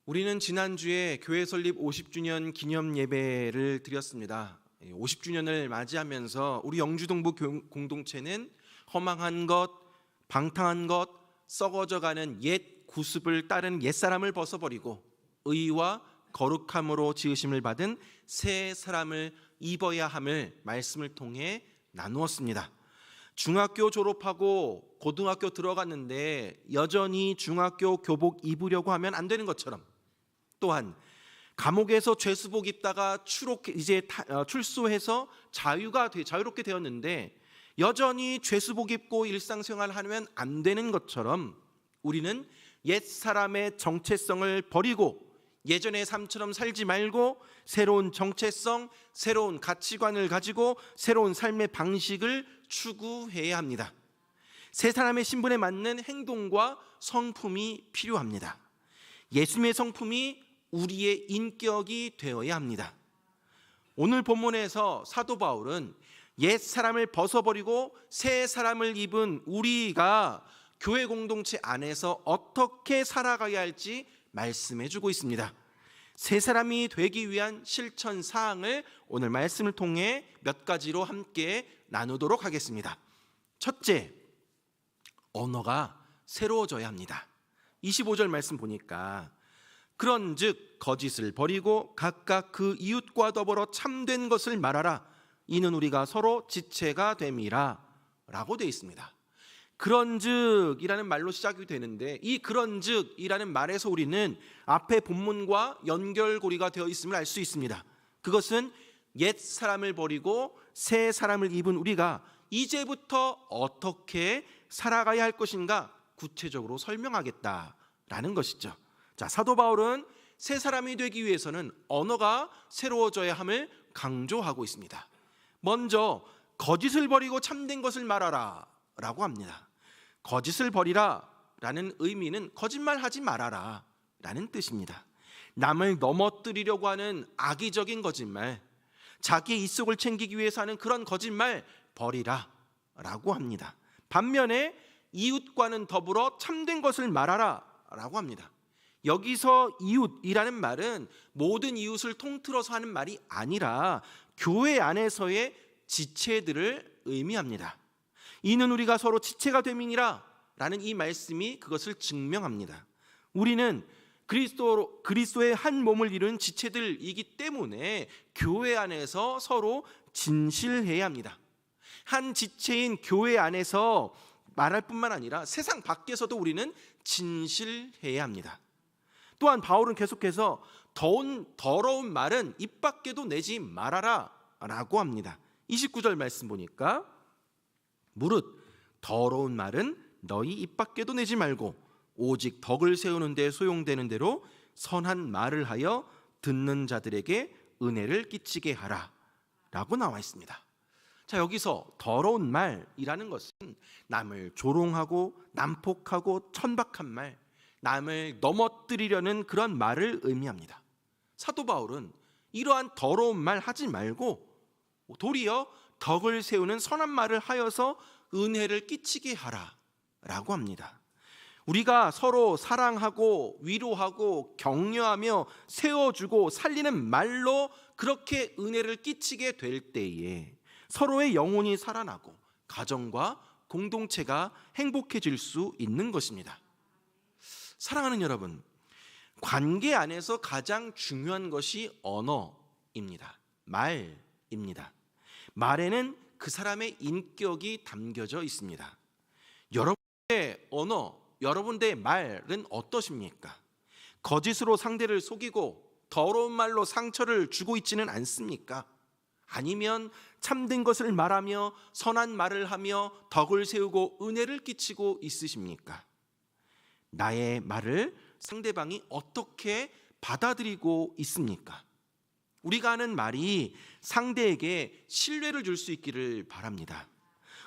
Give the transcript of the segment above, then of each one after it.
우리는 지난주에 교회 설립 50주년 기념 예배를 드렸습니다. 50주년을 맞이하면서 우리 영주동부 공동체는 허망한 것, 방탕한 것, 썩어져가는 옛 구습을 따른 옛사람을 벗어버리고 의와 거룩함으로 지으심을 받은 새 사람을 입어야 함을 말씀을 통해 나누었습니다. 중학교 졸업하고 고등학교 들어갔는데 여전히 중학교 교복 입으려고 하면 안 되는 것처럼, 또한 감옥에서 죄수복 입다가 출소해서 자유롭게 되었는데 여전히 죄수복 입고 일상생활을 하면 안 되는 것처럼, 우리는 옛사람의 정체성을 버리고 예전의 삶처럼 살지 말고 새로운 정체성, 새로운 가치관을 가지고 새로운 삶의 방식을 추구해야 합니다. 새 사람의 신분에 맞는 행동과 성품이 필요합니다. 예수님의 성품이 우리의 인격이 되어야 합니다. 오늘 본문에서 사도 바울은 옛 사람을 벗어버리고 새 사람을 입은 우리가 교회 공동체 안에서 어떻게 살아가야 할지 말씀해 주고 있습니다. 새 사람이 되기 위한 실천 사항을 오늘 말씀을 통해 몇 가지로 함께 나누도록 하겠습니다. 첫째, 언어가 새로워져야 합니다. 25절 말씀 보니까 그런즉 거짓을 버리고 각각 그 이웃과 더불어 참된 것을 말하라. 이는 우리가 서로 지체가 됨이라 라고 되어 있습니다. 그런즉이라는 말로 시작이 되는데, 이 그런즉이라는 말에서 우리는 앞에 본문과 연결고리가 되어 있음을 알 수 있습니다. 그것은 옛 사람을 버리고 새 사람을 입은 우리가 이제부터 어떻게 살아가야 할 것인가 구체적으로 설명하겠다라는 것이죠. 자, 사도 바울은 새 사람이 되기 위해서는 언어가 새로워져야 함을 강조하고 있습니다. 먼저 거짓을 버리고 참된 것을 말하라 라고 합니다. 거짓을 버리라 라는 의미는 거짓말하지 말아라 라는 뜻입니다. 남을 넘어뜨리려고 하는 악의적인 거짓말, 자기의 이속을 챙기기 위해서 하는 그런 거짓말 버리라 라고 합니다. 반면에 이웃과는 더불어 참된 것을 말하라 라고 합니다. 여기서 이웃이라는 말은 모든 이웃을 통틀어서 하는 말이 아니라 교회 안에서의 지체들을 의미합니다. 이는 우리가 서로 지체가 됨이니라 라는 이 말씀이 그것을 증명합니다. 우리는 그리스도의 한 몸을 이루는 지체들이기 때문에 교회 안에서 서로 진실해야 합니다. 한 지체인 교회 안에서 말할 뿐만 아니라 세상 밖에서도 우리는 진실해야 합니다. 또한 바울은 계속해서 더러운 말은 입 밖에도 내지 말아라 라고 합니다. 29절 말씀 보니까 무릇 더러운 말은 너희 입 밖에도 내지 말고 오직 덕을 세우는 데 소용되는 대로 선한 말을 하여 듣는 자들에게 은혜를 끼치게 하라 라고 나와 있습니다. 자, 여기서 더러운 말이라는 것은 남을 조롱하고 난폭하고 천박한 말, 남을 넘어뜨리려는 그런 말을 의미합니다. 사도 바울은 이러한 더러운 말 하지 말고 도리어 덕을 세우는 선한 말을 하여서 은혜를 끼치게 하라 라고 합니다. 우리가 서로 사랑하고 위로하고 격려하며 세워주고 살리는 말로 그렇게 은혜를 끼치게 될 때에 서로의 영혼이 살아나고 가정과 공동체가 행복해질 수 있는 것입니다. 사랑하는 여러분, 관계 안에서 가장 중요한 것이 언어입니다. 말입니다. 말에는 그 사람의 인격이 담겨져 있습니다. 여러분의 언어, 여러분의 말은 어떠십니까? 거짓으로 상대를 속이고 더러운 말로 상처를 주고 있지는 않습니까? 아니면 참된 것을 말하며 선한 말을 하며 덕을 세우고 은혜를 끼치고 있으십니까? 나의 말을 상대방이 어떻게 받아들이고 있습니까? 우리가 하는 말이 상대에게 신뢰를 줄 수 있기를 바랍니다.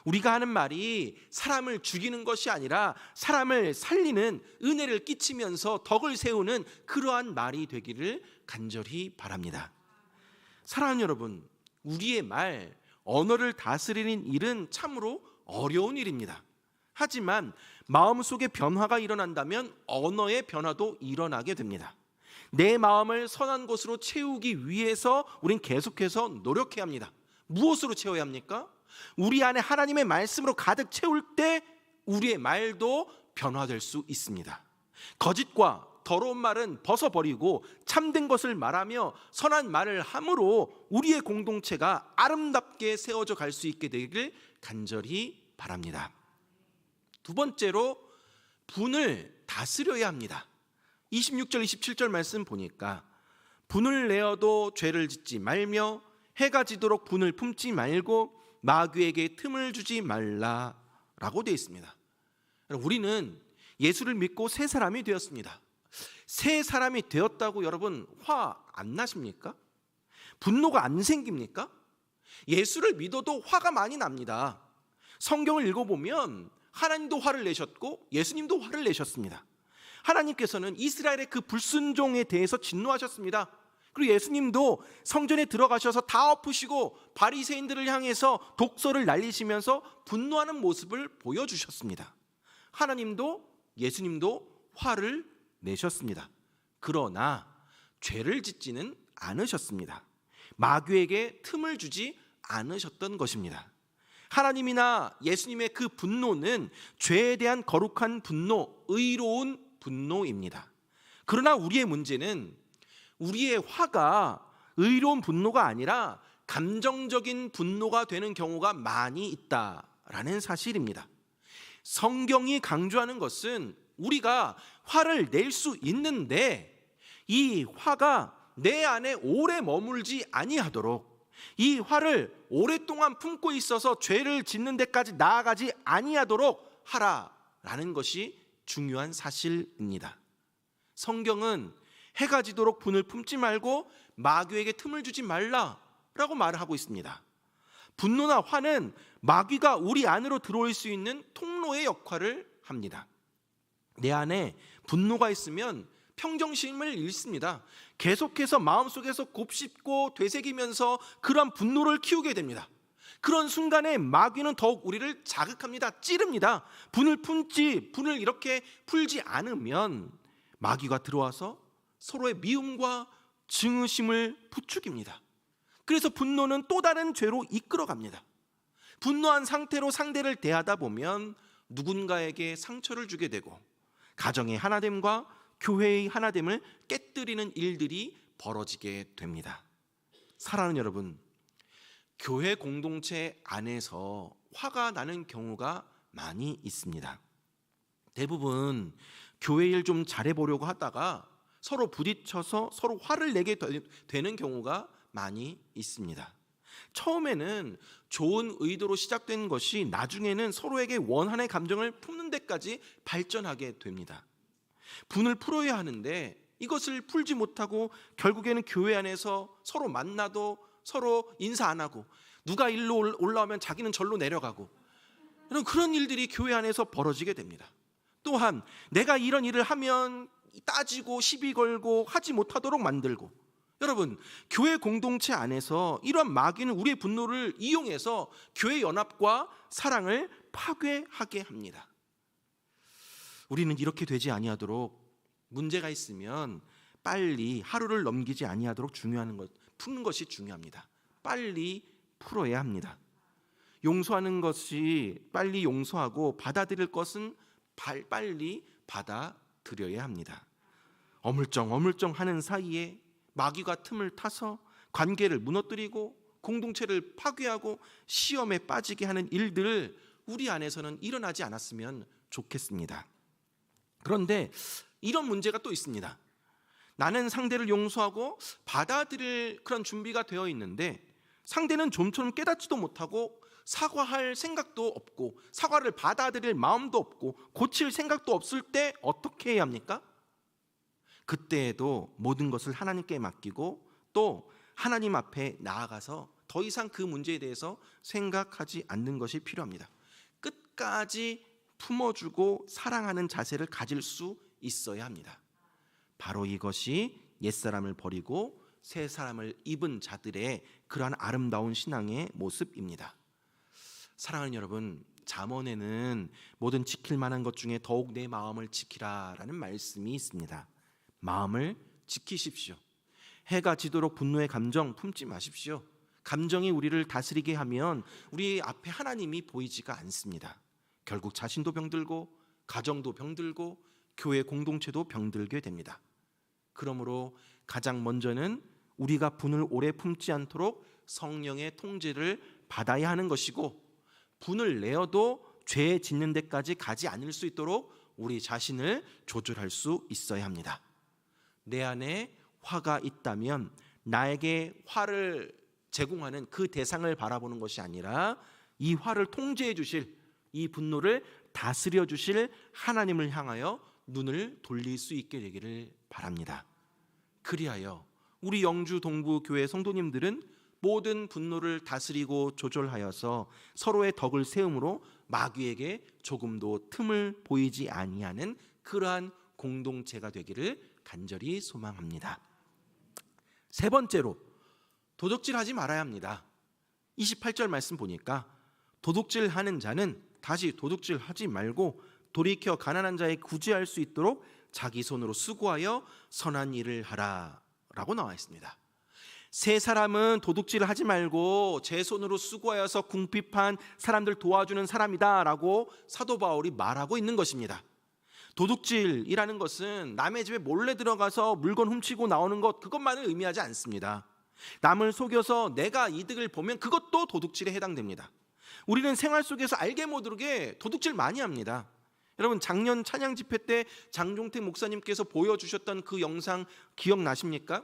우리가 하는 말이 사람을 죽이는 것이 아니라 사람을 살리는, 은혜를 끼치면서 덕을 세우는 그러한 말이 되기를 간절히 바랍니다. 사랑하는 여러분, 우리의 말, 언어를 다스리는 일은 참으로 어려운 일입니다. 하지만 마음속에 변화가 일어난다면 언어의 변화도 일어나게 됩니다. 내 마음을 선한 것으로 채우기 위해서 우린 계속해서 노력해야 합니다. 무엇으로 채워야 합니까? 우리 안에 하나님의 말씀으로 가득 채울 때 우리의 말도 변화될 수 있습니다. 거짓과 더러운 말은 벗어버리고 참된 것을 말하며 선한 말을 함으로 우리의 공동체가 아름답게 세워져 갈 수 있게 되기를 간절히 바랍니다. 두 번째로 분을 다스려야 합니다. 26절 27절 말씀 보니까 분을 내어도 죄를 짓지 말며 해가 지도록 분을 품지 말고 마귀에게 틈을 주지 말라라고 되어 있습니다. 우리는 예수를 믿고 새 사람이 되었습니다. 새 사람이 되었다고 여러분 화 안 나십니까? 분노가 안 생깁니까? 예수를 믿어도 화가 많이 납니다. 성경을 읽어보면 하나님도 화를 내셨고 예수님도 화를 내셨습니다. 하나님께서는 이스라엘의 그 불순종에 대해서 진노하셨습니다. 그리고 예수님도 성전에 들어가셔서 다 엎으시고 바리새인들을 향해서 독서를 날리시면서 분노하는 모습을 보여주셨습니다. 하나님도 예수님도 화를 내셨습니다. 그러나 죄를 짓지는 않으셨습니다. 마귀에게 틈을 주지 않으셨던 것입니다. 하나님이나 예수님의 그 분노는 죄에 대한 거룩한 분노, 의로운 분노입니다. 그러나 우리의 문제는 우리의 화가 의로운 분노가 아니라 감정적인 분노가 되는 경우가 많이 있다라는 사실입니다. 성경이 강조하는 것은 우리가 화를 낼 수 있는데 이 화가 내 안에 오래 머물지 아니하도록, 이 화를 오랫동안 품고 있어서 죄를 짓는 데까지 나아가지 아니하도록 하라라는 것이 중요한 사실입니다. 성경은 해가 지도록 분을 품지 말고 마귀에게 틈을 주지 말라라고 말을 하고 있습니다. 분노나 화는 마귀가 우리 안으로 들어올 수 있는 통로의 역할을 합니다. 내 안에 분노가 있으면 평정심을 잃습니다. 계속해서 마음속에서 곱씹고 되새기면서 그런 분노를 키우게 됩니다. 그런 순간에 마귀는 더욱 우리를 자극합니다. 찌릅니다. 분을 이렇게 풀지 않으면 마귀가 들어와서 서로의 미움과 증오심을 부추깁니다. 그래서 분노는 또 다른 죄로 이끌어갑니다. 분노한 상태로 상대를 대하다 보면 누군가에게 상처를 주게 되고 가정의 하나됨과 교회의 하나됨을 깨뜨리는 일들이 벌어지게 됩니다. 사랑하는 여러분, 교회 공동체 안에서 화가 나는 경우가 많이 있습니다. 대부분 교회 일 좀 잘해보려고 하다가 서로 부딪혀서 서로 화를 내게 되는 경우가 많이 있습니다. 처음에는 좋은 의도로 시작된 것이 나중에는 서로에게 원한의 감정을 품는 데까지 발전하게 됩니다. 분을 풀어야 하는데 이것을 풀지 못하고 결국에는 교회 안에서 서로 만나도 서로 인사 안 하고 누가 일로 올라오면 자기는 절로 내려가고 그런 일들이 교회 안에서 벌어지게 됩니다. 또한 내가 이런 일을 하면 따지고 시비 걸고 하지 못하도록 만들고, 여러분, 교회 공동체 안에서 이러한 마귀는 우리의 분노를 이용해서 교회 연합과 사랑을 파괴하게 합니다. 우리는 이렇게 되지 아니하도록 문제가 있으면 빨리 하루를 넘기지 아니하도록 푸는 것이 중요합니다. 빨리 풀어야 합니다. 용서하는 것이 빨리 용서하고 받아들일 것은 빨리 받아들여야 합니다. 어물쩡 하는 사이에 마귀가 틈을 타서 관계를 무너뜨리고 공동체를 파괴하고 시험에 빠지게 하는 일들을 우리 안에서는 일어나지 않았으면 좋겠습니다. 그런데 이런 문제가 또 있습니다. 나는 상대를 용서하고 받아들일 그런 준비가 되어 있는데 상대는 좀처럼 깨닫지도 못하고 사과할 생각도 없고 사과를 받아들일 마음도 없고 고칠 생각도 없을 때 어떻게 해야 합니까? 그때에도 모든 것을 하나님께 맡기고 또 하나님 앞에 나아가서 더 이상 그 문제에 대해서 생각하지 않는 것이 필요합니다. 끝까지 품어주고 사랑하는 자세를 가질 수 있어야 합니다. 바로 이것이 옛사람을 버리고 새 사람을 입은 자들의 그러한 아름다운 신앙의 모습입니다. 사랑하는 여러분, 잠언에는 모든 지킬 만한 것 중에 더욱 내 마음을 지키라라는 말씀이 있습니다. 마음을 지키십시오. 해가 지도록 분노의 감정 품지 마십시오. 감정이 우리를 다스리게 하면 우리 앞에 하나님이 보이지가 않습니다. 결국 자신도 병들고 가정도 병들고 교회 공동체도 병들게 됩니다. 그러므로 가장 먼저는 우리가 분을 오래 품지 않도록 성령의 통제를 받아야 하는 것이고, 분을 내어도 죄 짓는 데까지 가지 않을 수 있도록 우리 자신을 조절할 수 있어야 합니다. 내 안에 화가 있다면 나에게 화를 제공하는 그 대상을 바라보는 것이 아니라 이 화를 통제해 주실, 이 분노를 다스려 주실 하나님을 향하여 눈을 돌릴 수 있게 되기를 바랍니다. 그리하여 우리 영주 동부 교회 성도님들은 모든 분노를 다스리고 조절하여서 서로의 덕을 세움으로 마귀에게 조금도 틈을 보이지 아니하는 그러한 공동체가 되기를 간절히 소망합니다. 세 번째로, 도둑질하지 말아야 합니다. 28절 말씀 보니까 도둑질하는 자는 다시 도둑질하지 말고 돌이켜 가난한 자에 구제할 수 있도록 자기 손으로 수고하여 선한 일을 하라 라고 나와 있습니다. 세 사람은 도둑질을 하지 말고 제 손으로 수고하여서 궁핍한 사람들 도와주는 사람이다 라고 사도 바울이 말하고 있는 것입니다. 도둑질이라는 것은 남의 집에 몰래 들어가서 물건 훔치고 나오는 것, 그것만을 의미하지 않습니다. 남을 속여서 내가 이득을 보면 그것도 도둑질에 해당됩니다. 우리는 생활 속에서 알게 모르게 도둑질 많이 합니다. 여러분, 작년 찬양 집회 때 장종택 목사님께서 보여주셨던 그 영상 기억나십니까?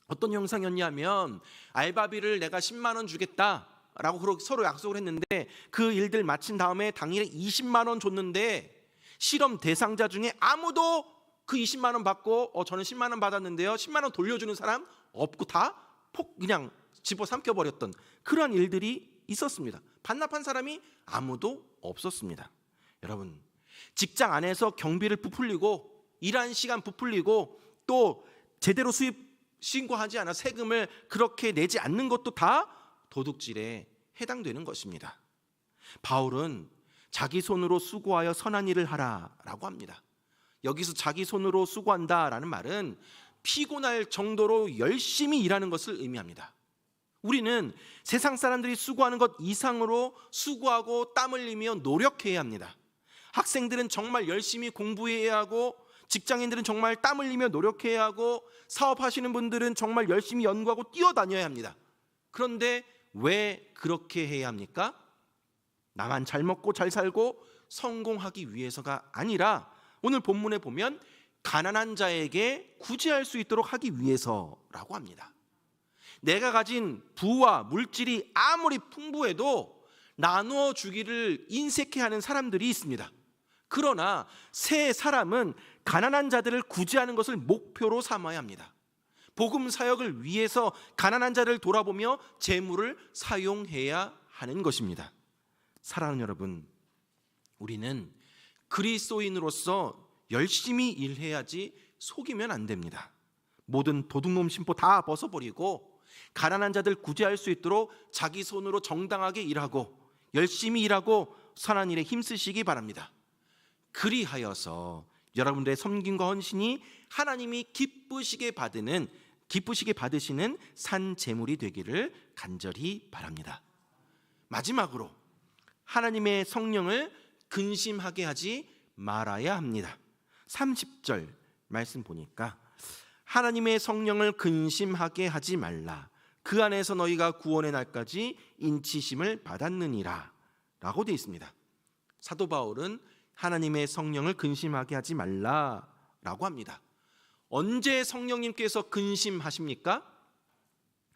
어떤 영상이었냐면, 알바비를 내가 10만 원 주겠다라고 서로 약속을 했는데 그 일들 마친 다음에 당일에 20만 원 줬는데 실험 대상자 중에 아무도 그 20만 원 받고 저는 10만 원 받았는데요, 10만 원 돌려주는 사람 없고 다 그냥 집어삼켜버렸던 그런 일들이 있었습니다. 반납한 사람이 아무도 없었습니다. 여러분, 직장 안에서 경비를 부풀리고 일한 시간 부풀리고 또 제대로 수입 신고하지 않아 세금을 그렇게 내지 않는 것도 다 도둑질에 해당되는 것입니다. 바울은 자기 손으로 수고하여 선한 일을 하라라고 합니다. 여기서 자기 손으로 수고한다라는 말은 피곤할 정도로 열심히 일하는 것을 의미합니다. 우리는 세상 사람들이 수고하는 것 이상으로 수고하고 땀 흘리며 노력해야 합니다. 학생들은 정말 열심히 공부해야 하고, 직장인들은 정말 땀 흘리며 노력해야 하고, 사업하시는 분들은 정말 열심히 연구하고 뛰어다녀야 합니다. 그런데 왜 그렇게 해야 합니까? 나만 잘 먹고 잘 살고 성공하기 위해서가 아니라, 오늘 본문에 보면 가난한 자에게 구제할 수 있도록 하기 위해서라고 합니다. 내가 가진 부와 물질이 아무리 풍부해도 나누어 주기를 인색해하는 사람들이 있습니다. 그러나 새 사람은 가난한 자들을 구제하는 것을 목표로 삼아야 합니다. 복음 사역을 위해서 가난한 자를 돌아보며 재물을 사용해야 하는 것입니다. 사랑하는 여러분, 우리는 그리스도인으로서 열심히 일해야지 속이면 안 됩니다. 모든 도둑놈 심보 다 벗어버리고 가난한 자들 구제할 수 있도록 자기 손으로 정당하게 일하고 열심히 일하고 선한 일에 힘쓰시기 바랍니다. 그리하여서 여러분들의 섬김과 헌신이 하나님이 기쁘시게 받으시는 산 제물이 되기를 간절히 바랍니다. 마지막으로, 하나님의 성령을 근심하게 하지 말아야 합니다. 30절 말씀 보니까 하나님의 성령을 근심하게 하지 말라. 그 안에서 너희가 구원의 날까지 인치심을 받았느니라 라고 되어 있습니다. 사도 바울은 하나님의 성령을 근심하게 하지 말라라고 합니다. 언제 성령님께서 근심하십니까?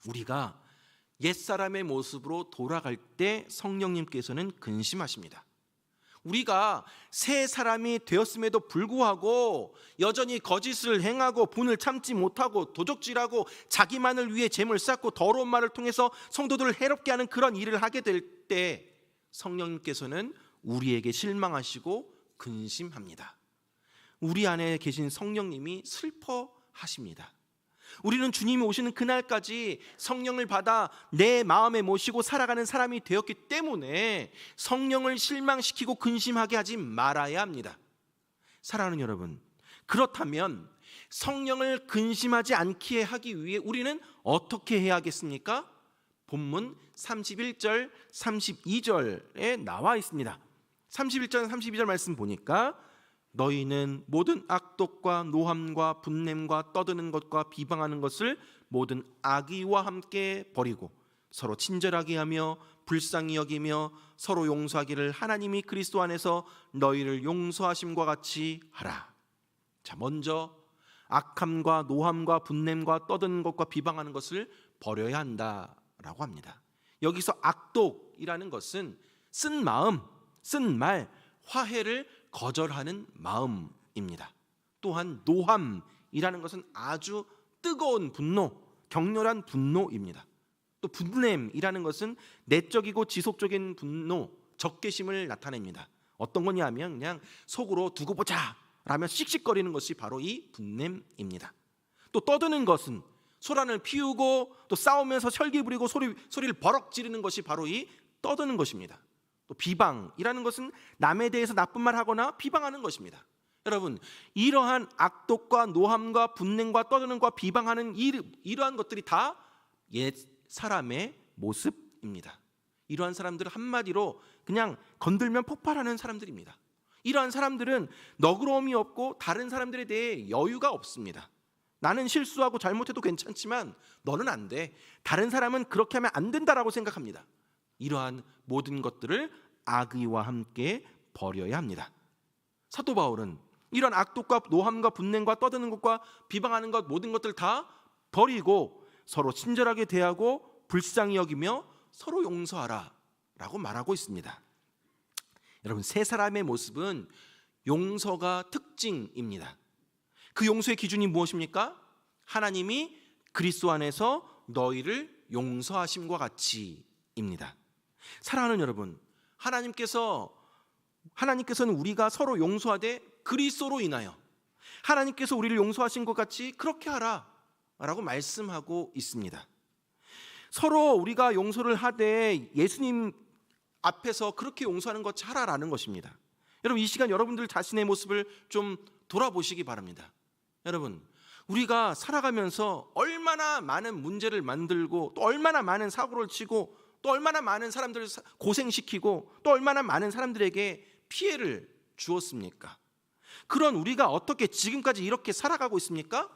우리가 옛사람의 모습으로 돌아갈 때 성령님께서는 근심하십니다. 우리가 새 사람이 되었음에도 불구하고 여전히 거짓을 행하고 분을 참지 못하고 도적질하고 자기만을 위해 재물 쌓고 더러운 말을 통해서 성도들을 해롭게 하는 그런 일을 하게 될 때 성령님께서는 우리에게 실망하시고 근심합니다. 우리 안에 계신 성령님이 슬퍼하십니다. 우리는 주님이 오시는 그날까지 성령을 받아 내 마음에 모시고 살아가는 사람이 되었기 때문에 성령을 실망시키고 근심하게 하지 말아야 합니다. 사랑하는 여러분, 그렇다면 성령을 근심하지 않게 하기 위해 우리는 어떻게 해야겠습니까? 본문 31절, 32절에 나와 있습니다. 31절, 32절 말씀 보니까 너희는 모든 악독과 노함과 분냄과 떠드는 것과 비방하는 것을 모든 악의와 함께 버리고 서로 친절하게 하며 불쌍히 여기며 서로 용서하기를 하나님이 그리스도 안에서 너희를 용서하심과 같이 하라. 자, 먼저 악함과 노함과 분냄과 떠드는 것과 비방하는 것을 버려야 한다라고 합니다. 여기서 악독이라는 것은 쓴 마음, 쓴 말, 화해를 거절하는 마음입니다. 또한 노함이라는 것은 아주 뜨거운 분노, 격렬한 분노입니다. 또 분냄이라는 것은 내적이고 지속적인 분노, 적개심을 나타냅니다. 어떤 거냐면 그냥 속으로 두고 보자 라며 씩씩거리는 것이 바로 이 분냄입니다. 또 떠드는 것은 소란을 피우고 또 싸우면서 혈기 부리고 소리를 버럭 지르는 것이 바로 이 떠드는 것입니다. 또 비방이라는 것은 남에 대해서 나쁜 말 하거나 비방하는 것입니다. 여러분, 이러한 악독과 노함과 분냄과 떠드는 것과 비방하는 이러한 것들이 다 옛 사람의 모습입니다. 이러한 사람들은 한마디로 그냥 건들면 폭발하는 사람들입니다. 이러한 사람들은 너그러움이 없고 다른 사람들에 대해 여유가 없습니다. 나는 실수하고 잘못해도 괜찮지만 너는 안 돼. 다른 사람은 그렇게 하면 안 된다라고 생각합니다. 이러한 모든 것들을 악의와 함께 버려야 합니다. 사도 바울은 이런 악독과 노함과 분냄과 떠드는 것과 비방하는 것 모든 것들 다 버리고 서로 친절하게 대하고 불쌍히 여기며 서로 용서하라 라고 말하고 있습니다. 여러분, 세 사람의 모습은 용서가 특징입니다. 그 용서의 기준이 무엇입니까? 하나님이 그리스도 안에서 너희를 용서하심과 같이입니다. 사랑하는 여러분, 하나님께서는 우리가 서로 용서하되 그리스도로 인하여 하나님께서 우리를 용서하신 것 같이 그렇게 하라 라고 말씀하고 있습니다. 서로 우리가 용서를 하되 예수님 앞에서 그렇게 용서하는 것 하라라는 것입니다. 여러분, 이 시간 여러분들 자신의 모습을 좀 돌아보시기 바랍니다. 여러분, 우리가 살아가면서 얼마나 많은 문제를 만들고 또 얼마나 많은 사고를 치고 또 얼마나 많은 사람들을 고생시키고 또 얼마나 많은 사람들에게 피해를 주었습니까? 그런 우리가 어떻게 지금까지 이렇게 살아가고 있습니까?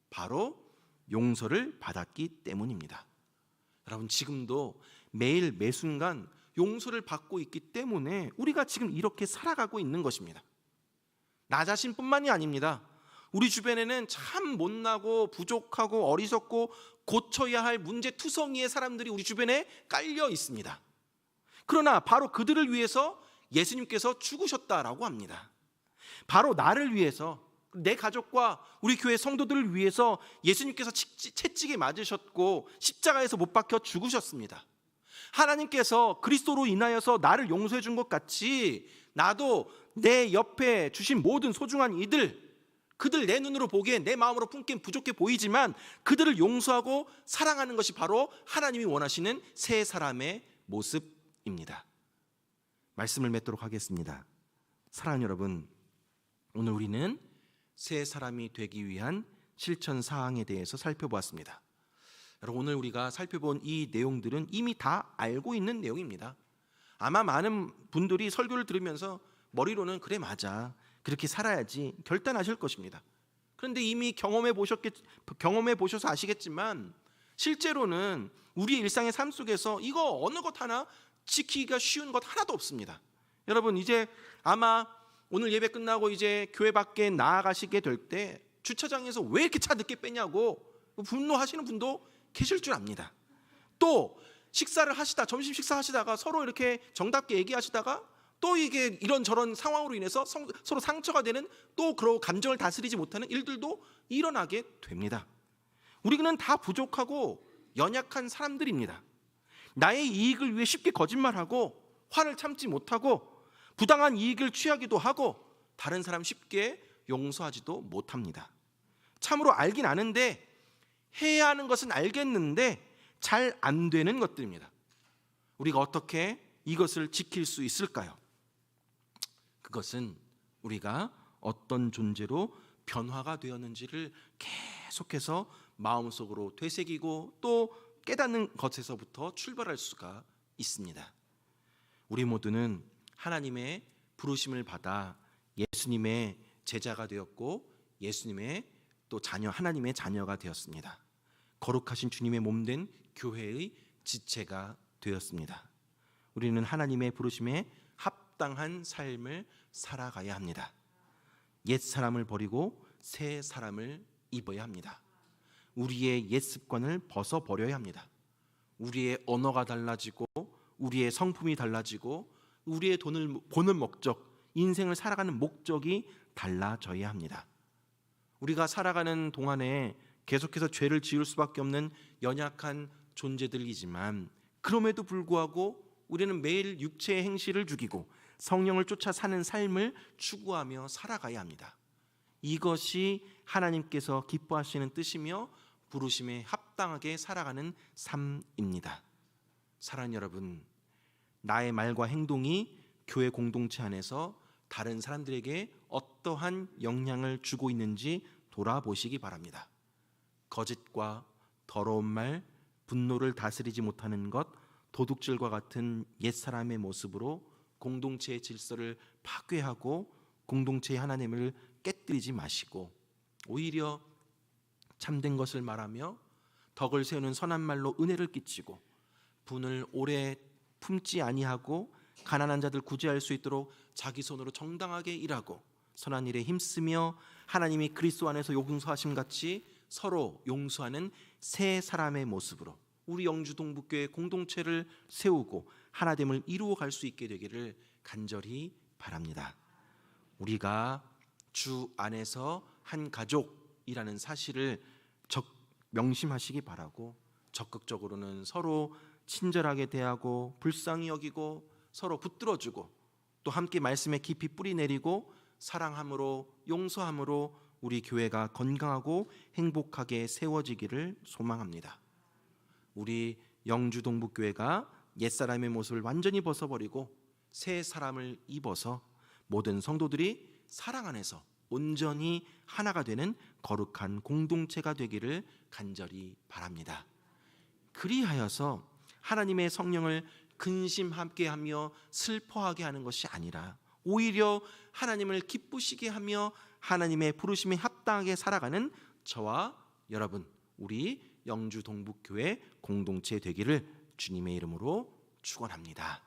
바로 용서를 받았기 때문입니다. 여러분, 지금도 매일 매순간 용서를 받고 있기 때문에 우리가 지금 이렇게 살아가고 있는 것입니다. 나 자신뿐만이 아닙니다. 우리 주변에는 참 못나고 부족하고 어리석고 고쳐야 할 문제투성이의 사람들이 우리 주변에 깔려 있습니다. 그러나 바로 그들을 위해서 예수님께서 죽으셨다라고 합니다. 바로 나를 위해서, 내 가족과 우리 교회 성도들을 위해서 예수님께서 채찍에 맞으셨고 십자가에서 못 박혀 죽으셨습니다. 하나님께서 그리스도로 인하여서 나를 용서해 준 것 같이 나도 내 옆에 주신 모든 소중한 그들 내 눈으로 보기엔 내 마음으로 품기엔 부족해 보이지만 그들을 용서하고 사랑하는 것이 바로 하나님이 원하시는 세 사람의 모습입니다. 말씀을 맺도록 하겠습니다. 사랑하는 여러분, 오늘 우리는 세 사람이 되기 위한 실천 사항에 대해서 살펴보았습니다. 여러분, 오늘 우리가 살펴본 이 내용들은 이미 다 알고 있는 내용입니다. 아마 많은 분들이 설교를 들으면서 머리로는 그래 맞아, 그렇게 살아야지 결단하실 것입니다. 그런데 이미 경험해 보셔서 아시겠지만 실제로는 우리의 일상의 삶 속에서 이거 어느 것 하나 지키기가 쉬운 것 하나도 없습니다. 여러분, 이제 아마 오늘 예배 끝나고 이제 교회 밖에 나아가시게 될 때 주차장에서 왜 이렇게 차 늦게 빼냐고 분노하시는 분도 계실 줄 압니다. 또 점심 식사하시다가 서로 이렇게 정답게 얘기하시다가 또 이게 이런저런 상황으로 인해서 서로 상처가 되는, 또 그런 감정을 다스리지 못하는 일들도 일어나게 됩니다. 우리는 다 부족하고 연약한 사람들입니다. 나의 이익을 위해 쉽게 거짓말하고 화를 참지 못하고 부당한 이익을 취하기도 하고 다른 사람 쉽게 용서하지도 못합니다. 참으로 알긴 아는데, 해야 하는 것은 알겠는데 잘 안 되는 것들입니다. 우리가 어떻게 이것을 지킬 수 있을까요? 그것은 우리가 어떤 존재로 변화가 되었는지를 계속해서 마음속으로 되새기고 또 깨닫는 것에서부터 출발할 수가 있습니다. 우리 모두는 하나님의 부르심을 받아 예수님의 제자가 되었고 예수님의 또 자녀, 하나님의 자녀가 되었습니다. 거룩하신 주님의 몸된 교회의 지체가 되었습니다. 우리는 하나님의 부르심에 합당한 삶을 살아가야 합니다. 옛 사람을 버리고 새 사람을 입어야 합니다. 우리의 옛 습관을 벗어버려야 합니다. 우리의 언어가 달라지고 우리의 성품이 달라지고 우리의 돈을 보는 목적, 인생을 살아가는 목적이 달라져야 합니다. 우리가 살아가는 동안에 계속해서 죄를 지을 수밖에 없는 연약한 존재들이지만 그럼에도 불구하고 우리는 매일 육체의 행실을 죽이고 성령을 쫓아 사는 삶을 추구하며 살아가야 합니다. 이것이 하나님께서 기뻐하시는 뜻이며 부르심에 합당하게 살아가는 삶입니다. 사랑하는 여러분, 나의 말과 행동이 교회 공동체 안에서 다른 사람들에게 어떠한 영향을 주고 있는지 돌아보시기 바랍니다. 거짓과 더러운 말, 분노를 다스리지 못하는 것, 도둑질과 같은 옛사람의 모습으로 공동체의 질서를 파괴하고 공동체의 하나님을 깨뜨리지 마시고 오히려 참된 것을 말하며 덕을 세우는 선한 말로 은혜를 끼치고 분을 오래 품지 아니하고 가난한 자들 구제할 수 있도록 자기 손으로 정당하게 일하고 선한 일에 힘쓰며 하나님이 그리스도 안에서 용서하심 같이 서로 용서하는 새 사람의 모습으로 우리 영주 동북교회 공동체를 세우고 하나됨을 이루어 갈 수 있게 되기를 간절히 바랍니다. 우리가 주 안에서 한 가족이라는 사실을 명심하시기 바라고 적극적으로는 서로 친절하게 대하고 불쌍히 여기고 서로 붙들어주고 또 함께 말씀에 깊이 뿌리 내리고 사랑함으로 용서함으로 우리 교회가 건강하고 행복하게 세워지기를 소망합니다. 우리 영주 동북교회가 옛사람의 모습을 완전히 벗어버리고 새 사람을 입어서 모든 성도들이 사랑 안에서 온전히 하나가 되는 거룩한 공동체가 되기를 간절히 바랍니다. 그리하여서 하나님의 성령을 근심하게 하며 슬퍼하게 하는 것이 아니라 오히려 하나님을 기쁘시게 하며 하나님의 부르심에 합당하게 살아가는 저와 여러분, 우리 영주 동북교회 공동체 되기를 주님의 이름으로 축원합니다.